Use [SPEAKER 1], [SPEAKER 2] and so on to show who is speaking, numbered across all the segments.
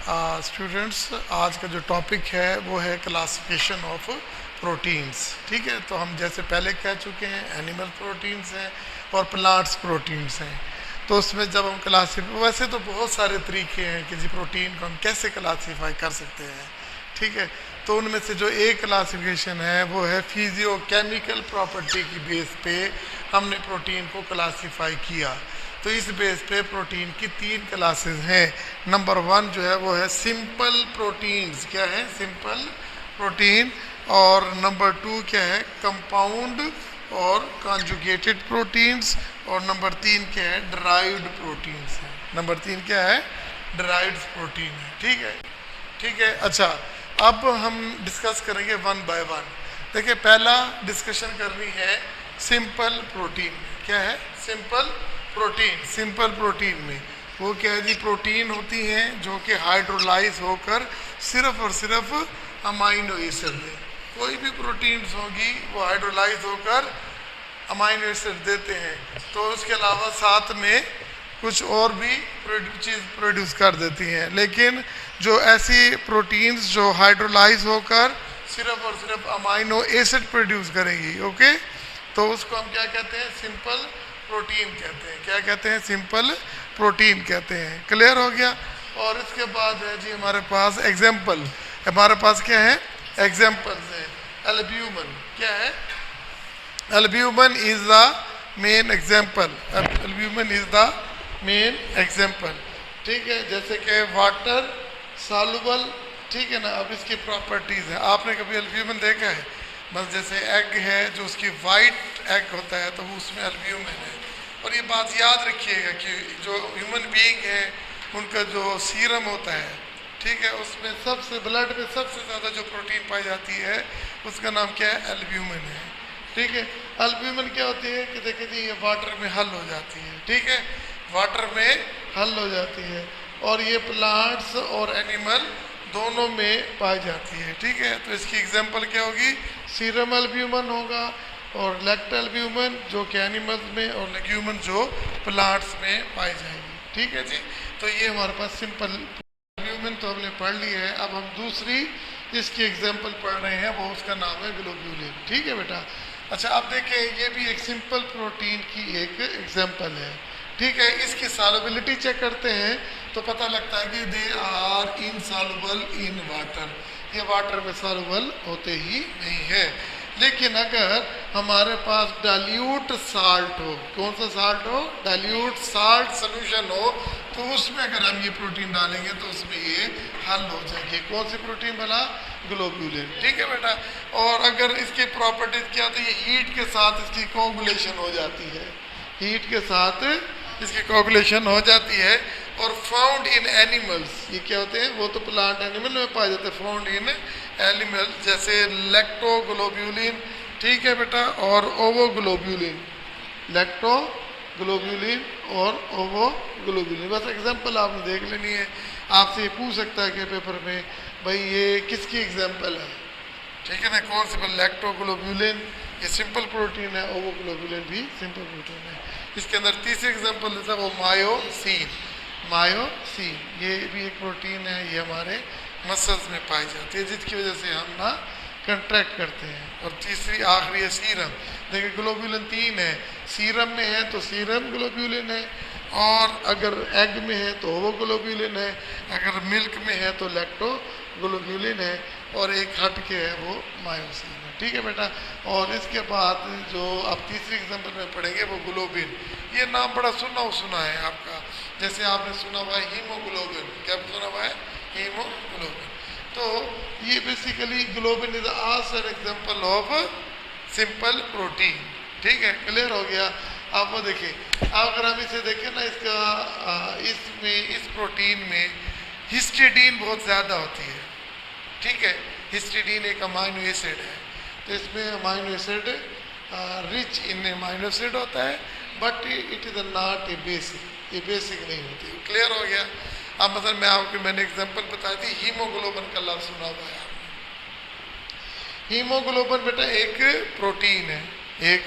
[SPEAKER 1] Students, आज का जो टॉपिक है वो है क्लासिफिकेशन ऑफ प्रोटीन्स। ठीक है, तो हम जैसे पहले कह चुके हैं एनिमल प्रोटीन्स हैं और प्लांट्स प्रोटीन्स हैं। तो उसमें जब हम वैसे तो बहुत सारे तरीके हैं किसी प्रोटीन को हम कैसे क्लासीफाई कर सकते हैं। ठीक है, तो उनमें से जो एक क्लासिफिकेशन है वो है फिजियोकेमिकल प्रॉपर्टी की बेस पे हमने प्रोटीन को क्लासीफाई किया। तो इस बेस पे प्रोटीन की 3 क्लासेस हैं। नंबर 1 जो है वो है सिंपल प्रोटीन्स। क्या है? Simple protein. और नंबर 2 क्या है? कंपाउंड और कॉन्जुगेटेड प्रोटीन्स। और नंबर 3 क्या है? डिराइव्ड प्रोटीन्स है। नंबर 3 क्या है? डिराइव्ड प्रोटीन है। ठीक है, ठीक है। अच्छा, अब हम डिस्कस करेंगे 1 बाय 1। देखिए, पहला डिस्कशन करनी है सिंपल प्रोटीन। क्या है? Simple protein. सिंपल प्रोटीन में वो क्या है जी? प्रोटीन होती हैं जो कि हाइड्रोलाइज होकर सिर्फ और सिर्फ अमाइनो एसिड में, कोई भी प्रोटीन्स होगी वो हाइड्रोलाइज होकर अमाइनो एसिड देते हैं। तो उसके अलावा साथ में कुछ और भी चीज़ प्रोड्यूस कर देती हैं। लेकिन जो ऐसी प्रोटीन्स जो हाइड्रोलाइज होकर सिर्फ और सिर्फ अमाइनो एसिड प्रोड्यूस करेंगी, ओके, तो उसको हम क्या कहते हैं? सिंपल प्रोटीन कहते हैं। क्या कहते हैं? सिंपल प्रोटीन कहते हैं। क्लियर हो गया? और इसके बाद है जी हमारे पास एग्जाम्पल। हमारे पास क्या है? एग्जाम्पल्स हैं। एल्ब्यूमिन। क्या है? Albumin is the main example. Albumin is the main example. ठीक है, जैसे कि वाटर सॉल्युबल। ठीक है ना। अब इसकी प्रॉपर्टीज़ है। आपने कभी एल्ब्यूमिन देखा है? बस जैसे एग है जो उसकी वाइट एग होता है तो वो उसमें एल्ब्यूमिन है। और ये बात याद रखिएगा कि जो ह्यूमन बीइंग है उनका जो सीरम होता है, ठीक है, उसमें सबसे ब्लड में सबसे ज़्यादा जो प्रोटीन पाई जाती है उसका नाम क्या है? एल्ब्यूमिन है। ठीक है, एल्ब्यूमिन क्या होती है कि देखिए जी ये वाटर में हल हो जाती है। ठीक है, वाटर में हल हो जाती है और ये प्लांट्स और एनिमल दोनों में पाई जाती है। ठीक है, तो इसकी एग्जांपल क्या होगी? सीरम एल्ब्यूमिन होगा और लैक्ट एल्ब्यूमिन जो कि एनिमल्स में और लेग्यूमिन जो प्लांट्स में पाई जाएगी। ठीक है जी, तो ये हमारे पास सिंपल एल्ब्यूमिन तो हमने पढ़ ली है। अब हम दूसरी इसकी एग्जांपल पढ़ रहे हैं, वो उसका नाम है ग्लोब्यूलिन। ठीक है बेटा। अच्छा, आप देखें ये भी एक सिंपल प्रोटीन की एक एग्जांपल है। ठीक है, इसकी सॉल्युबिलिटी चेक करते हैं तो पता लगता है कि they are insoluble in water. ये वाटर में सॉल्युबल होते ही नहीं है। लेकिन अगर हमारे पास डाइल्यूट साल्ट हो, कौन सा साल्ट हो? डाइल्यूट साल्ट सोल्यूशन हो, तो उसमें अगर हम ये प्रोटीन डालेंगे तो उसमें ये हल हो जाएगी। कौन सी प्रोटीन बना? ग्लोब्यूलिन। ठीक है बेटा। और अगर इसकी प्रॉपर्टीज क्या होती है? हीट के साथ इसकी कोगुलेशन हो जाती है। हीट के साथ इसकी कोगुलेशन हो जाती है। और फाउंड इन एनिमल्स, ये क्या होते हैं? वो तो प्लांट एनिमल में पाए जाते हैं। फाउंड इन एनिमल जैसे लैक्टोग्लोब्यूलिन। ठीक है बेटा। और ओवोग्लोब्यूलिन। लैक्टोग्लोब्यूलिन और ओवोग्लोब्यूलिन। बस एग्जांपल आपने देख लेनी है। आपसे ये पूछ सकता है कि पेपर में भाई ये किसकी एग्जांपल है? ठीक है ना। कौन सी? लैक्टोग्लोब्यूलिन ये सिंपल प्रोटीन है, ओवोग्लोब्यूलिन भी सिंपल प्रोटीन है। इसके अंदर तीसरी एग्जांपल देता है वो मायोसिन। मायोसिन ये भी एक प्रोटीन है, ये हमारे मसल्स में पाई जाती है जिसकी वजह से हम ना कंट्रैक्ट करते हैं। और तीसरी आखिरी है सीरम। देखिए ग्लोब्यूलिन 3 है। सीरम में है तो सीरम ग्लोब्यूलिन है, और अगर एग में है तो ओवोग्लोब्यूलिन है, अगर मिल्क में है तो लैक्टोग्लोब्यूलिन है, और एक हट के है वो मायोसिन है। ठीक है बेटा। और इसके बाद जो आप तीसरी एग्जांपल में पढ़ेंगे वो ग्लोबिन। ये नाम बड़ा सुना है आपका, जैसे आपने सुना हुआ है हीमोग्लोबिन। क्या सुना हुआ है? हीमोग्लोबिन। तो ये basically globin is also an example of simple protein. ठीक है, क्लियर हो गया? आप वो देखिए, अगर हम इसे देखें ना, इसमें इस प्रोटीन में हिस्टिडीन बहुत ज़्यादा होती है। ठीक है, हिस्टिडीन एक अमाइनो एसिड है, तो इसमें amino acid rich in amino acid होता है, but it is not a basic. ये बेसिक नहीं होती। क्लियर हो गया? अब मतलब मैंने एग्जांपल बताई थी, हीमोग्लोबिन का लफ्ज़ सुना हुआ है आपने। हीमोग्लोबिन बेटा एक प्रोटीन है, एक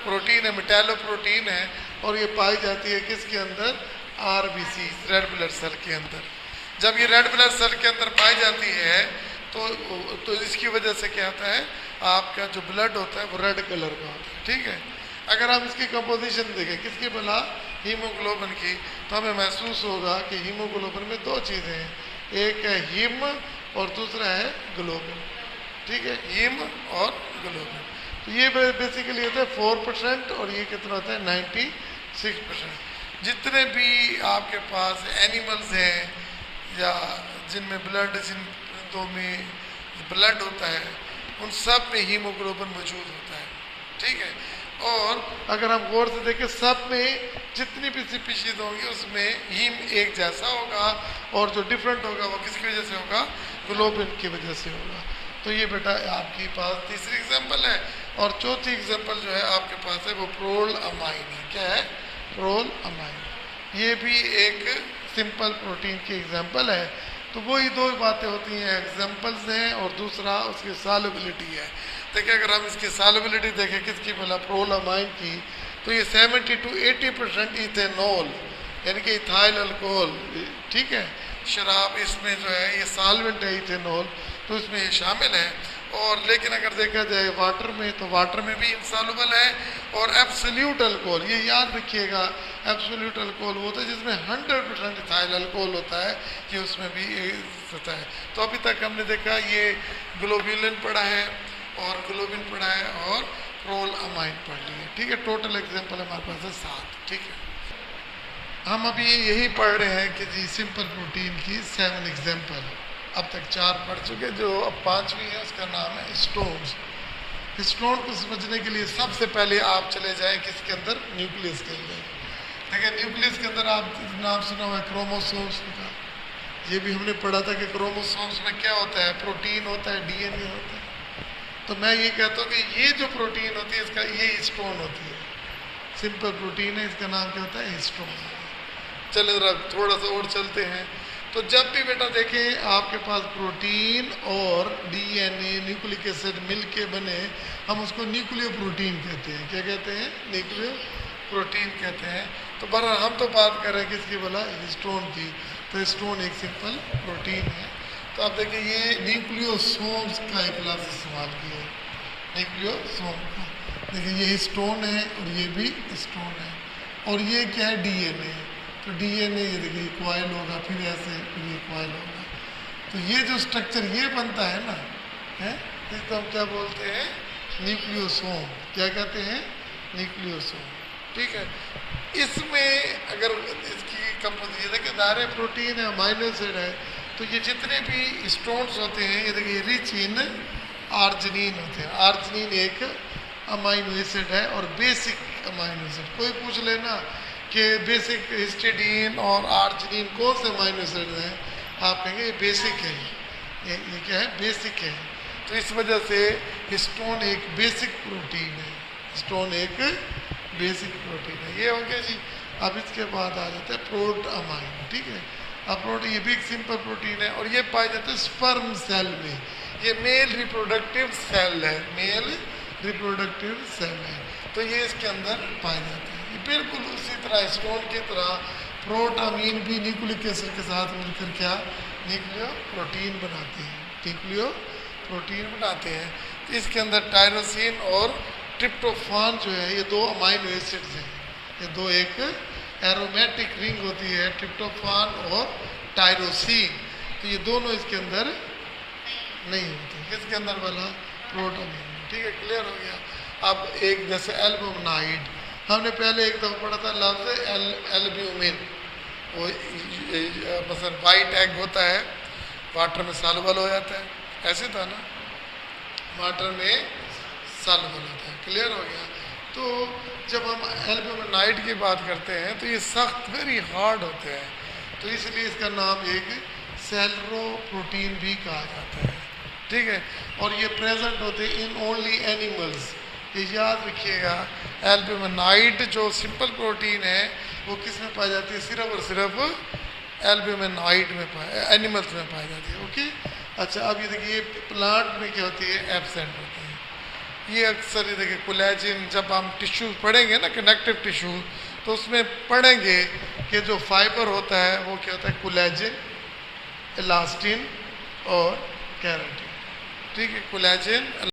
[SPEAKER 1] प्रोटीन है, मेटालोप्रोटीन है, और ये पाई जाती है किसके अंदर? आरबीसी, रेड ब्लड सेल के अंदर। जब ये रेड ब्लड सेल के अंदर पाई जाती है तो इसकी वजह से क्या होता है, आपका जो ब्लड होता है वो रेड कलर का होता है। ठीक है, अगर हम इसकी कंपोजिशन देखें किसकी भला, हीमोग्लोबिन की, तो हमें महसूस होगा कि हीमोग्लोबिन में दो चीज़ें हैं, एक है हीम और दूसरा है ग्लोबिन। ठीक है, हीम और ग्लोबिन। तो ये बेसिकली होता है 4% और ये कितना होता है 96%। जितने भी आपके पास एनिमल्स हैं या जिनमें ब्लड, जिन परिंदों में ब्लड होता है, उन सब में हीमोग्लोबिन मौजूद होता है। ठीक है, और अगर हम गौर से देखें सब में जितनी भी स्पीशीज होंगी उसमें हीम एक जैसा होगा और जो डिफरेंट होगा वो किसकी वजह से होगा, ग्लोबिन की वजह से होगा। तो ये बेटा आपके पास तीसरी एग्जांपल है। और चौथी एग्जांपल जो है आपके पास है वो प्रोल अमाइन है। क्या है, प्रोल अमाइन। ये भी एक सिंपल प्रोटीन की एग्जांपल है। तो वही दो बातें होती हैं, एग्जांपल्स हैं और दूसरा उसकी सॉल्युबिलिटी है। देखिए अगर हम इसकी सॉल्युबिलिटी देखें किसकी भला, प्रोल अमाइन की, तो ये 70 to 80% इथेनॉल यानी कि इथाइल अल्कोहल, ठीक है, शराब, इसमें जो है ये सॉल्वेंट है इथेनॉल, तो इसमें ये शामिल है। और लेकिन अगर देखा जाए वाटर में, तो वाटर में भी इंसॉल्युबल है। और एब्सोल्यूट अल्कोहल, ये याद रखिएगा, एब्सोल्यूट अल्कोहल वो होता है जिसमें 100% इथाइल अल्कोहल होता है, कि उसमें भी होता है। तो अभी तक हमने देखा ये ग्लोब्यूलिन पढ़ा है और ग्लोबिन पढ़ा है और प्रोल अमाइन पढ़ लिए। ठीक है, टोटल एग्जाम्पल हमारे पास है 7। ठीक है, हम अभी यही पढ़ रहे हैं कि जी सिंपल प्रोटीन की 7 एग्जाम्पल। अब तक 4 पढ़ चुके, जो अब 5वीं है उसका नाम है स्टोन्स। स्टोन को समझने के लिए सबसे पहले आप चले जाएं किसके अंदर, न्यूक्लियस के अंदर। देखिए न्यूक्लियस के अंदर आप नाम सुना हुआ है क्रोमोसोम्स का, ये भी हमने पढ़ा था कि क्रोमोसोम्स में क्या होता है, प्रोटीन होता है, डीएनए होता है। तो मैं ये कहता हूँ कि ये जो प्रोटीन होती है इसका ये स्टोन होती है, सिंपल प्रोटीन है, इसका नाम क्या होता है, स्टोन। चले जरा थोड़ा सा और चलते हैं। तो जब भी बेटा देखें आपके पास प्रोटीन और डीएनए न्यूक्लिक एसिड मिलके बने, हम उसको न्यूक्लियो प्रोटीन कहते हैं। क्या कहते हैं, न्यूक्लियो प्रोटीन कहते हैं। तो बहरहाल हम तो बात कर रहे हैं किसकी बोला, स्टोन की। तो स्टोन एक सिंपल प्रोटीन है। तो आप देखिए ये न्यूक्लियोसोम्स का एक लफ्ज़ इस्तेमाल किया है, न्यूक्लियोसोम का। देखिए ये स्टोन है और ये भी स्टोन है। और ये क्या है, डीएनए। तो डीएनए ये देखिए कॉइल होगा, फिर ऐसे फिर ये कॉइल होगा। तो ये जो स्ट्रक्चर ये बनता है ना, है, इसको हम क्या बोलते हैं, न्यूक्लियोसोम। क्या कहते हैं, न्यूक्लियोसोम। ठीक है, इसमें अगर इसकी कंपोजिशन देखिए, दायरे प्रोटीन है, अमाइनो एसिड है, तो ये जितने भी स्टोन्स होते हैं ये देखिए रिच इन आर्जिनिन होते हैं। आर्जिनिन एक अमाइनो एसिड है और बेसिक अमाइनो एसिड। कोई पूछ लेना कि बेसिक हिस्टिडीन और आर्जिनिन कौन से अमाइनो एसिड हैं, आप कहेंगे ये बेसिक है, ये क्या है, बेसिक है। तो इस वजह से स्टोन एक बेसिक प्रोटीन है, स्टोन एक बेसिक प्रोटीन है। ये हो गया जी। अब इसके बाद आ जाता है प्रोट अमाइन। ठीक है, अब प्रोटीन ये भी एक सिंपल प्रोटीन है और ये पाया जाता है स्पर्म सेल में। ये मेल रिप्रोडक्टिव सेल है, मेल रिप्रोडक्टिव सेल है, तो ये इसके अंदर पाए जाते हैं। ये बिल्कुल उसी तरह स्टोन की तरह प्रोटामीन भी न्यूक्लिक एसिड के साथ मिलकर क्या, न्यूक्लियो प्रोटीन बनाते हैं, न्यूक्लियो प्रोटीन बनाते हैं। तो इसके अंदर टायरोसिन और ट्रिप्टोफान जो है ये 2 अमाइनो एसिड्स हैं। ये दो एक एरोमेटिक रिंग होती है, ट्रिप्टोफान और टायरोसिन। तो ये दोनों इसके अंदर नहीं होते, किसके अंदर वाला, प्रोटामीन। ठीक है, क्लियर हो गया। अब एक जैसे एल्बुमिनाइड, हमने पहले एक दफ़ा पढ़ा था लफ्ज़ एल्ब्यूमिन। वो मसलन वाइट एग होता है, वाटर में सॉल्युबल हो जाता है, ऐसे था ना, वाटर में सॉल्युबल होता है। क्लियर हो गया। तो जब हम एल्ब्यूमिनाइड की बात करते हैं तो ये सख्त, वेरी हार्ड होते हैं, तो इसलिए इसका नाम एक सेलरो प्रोटीन भी कहा जाता है। ठीक है, और ये प्रेजेंट होते हैं इन ओनली एनिमल्स। ये याद रखिएगा, एल्ब्यूमिनाइड जो सिंपल प्रोटीन है वो किस में पाई जाती है, सिर्फ और सिर्फ एल्ब्यूमिनाइड में एनिमल्स में पाई जाती है। ओके, अच्छा अब ये देखिए प्लांट में क्या होती है, एब्सेंट होती है। ये अक्सर ये देखिए कोलेजिन, जब हम टिश्यू पढ़ेंगे ना, कनेक्टिव टिश्यू, तो उसमें पढ़ेंगे कि जो फाइबर होता है वो क्या होता है, कोलेजिन इलास्टिन और कैराटिन। ठीक है, कोलेजन